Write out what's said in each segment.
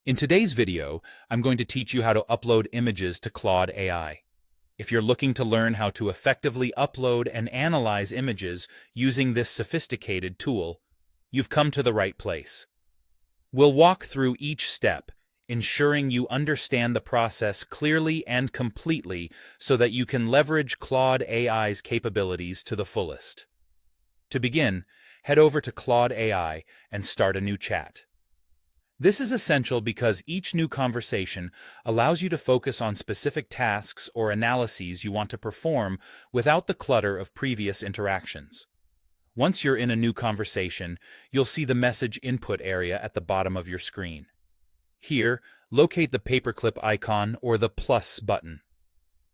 In today's video, I'm going to teach you how to upload images to Claude AI. If you're looking to learn how to effectively upload and analyze images using this sophisticated tool, you've come to the right place. We'll walk through each step, ensuring you understand the process clearly and completely so that you can leverage Claude AI's capabilities to the fullest. To begin, head over to Claude AI and start a new chat. This is essential because each new conversation allows you to focus on specific tasks or analyses you want to perform without the clutter of previous interactions. Once you're in a new conversation, you'll see the message input area at the bottom of your screen. Here, locate the paperclip icon or the plus button.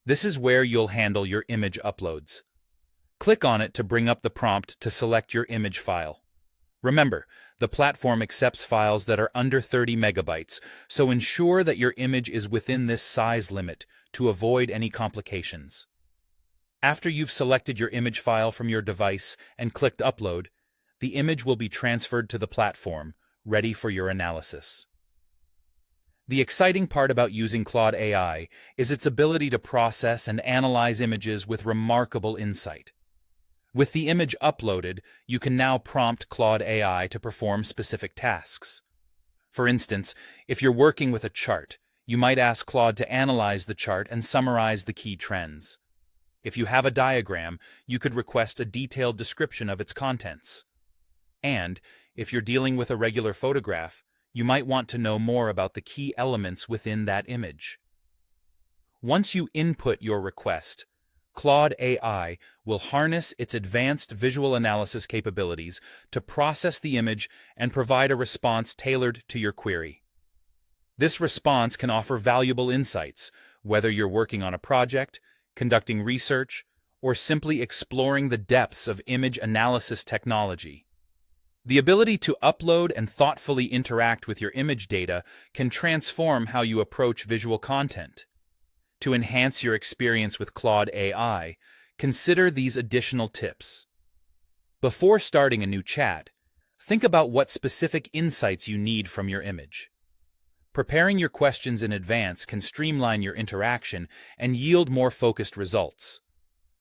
This is where you'll handle your image uploads. Click on it to bring up the prompt to select your image file. Remember, the platform accepts files that are under 30 megabytes, so ensure that your image is within this size limit to avoid any complications. After you've selected your image file from your device and clicked Upload, the image will be transferred to the platform, ready for your analysis. The exciting part about using Claude AI is its ability to process and analyze images with remarkable insight. With the image uploaded, you can now prompt Claude AI to perform specific tasks. For instance, if you're working with a chart, you might ask Claude to analyze the chart and summarize the key trends. If you have a diagram, you could request a detailed description of its contents. And, if you're dealing with a regular photograph, you might want to know more about the key elements within that image. Once you input your request, Claude AI will harness its advanced visual analysis capabilities to process the image and provide a response tailored to your query. This response can offer valuable insights, whether you're working on a project, conducting research, or simply exploring the depths of image analysis technology. The ability to upload and thoughtfully interact with your image data can transform how you approach visual content. To enhance your experience with Claude AI, consider these additional tips. Before starting a new chat, think about what specific insights you need from your image. Preparing your questions in advance can streamline your interaction and yield more focused results.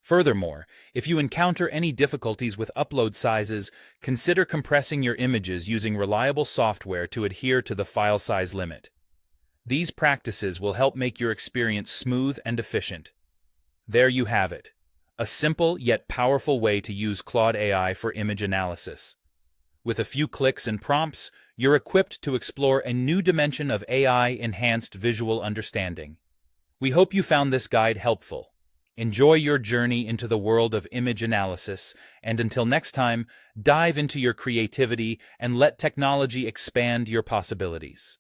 Furthermore, if you encounter any difficulties with upload sizes, consider compressing your images using reliable software to adhere to the file size limit. These practices will help make your experience smooth and efficient. There you have it, a simple yet powerful way to use Claude AI for image analysis. With a few clicks and prompts, you're equipped to explore a new dimension of AI-enhanced visual understanding. We hope you found this guide helpful. Enjoy your journey into the world of image analysis, and until next time, dive into your creativity and let technology expand your possibilities.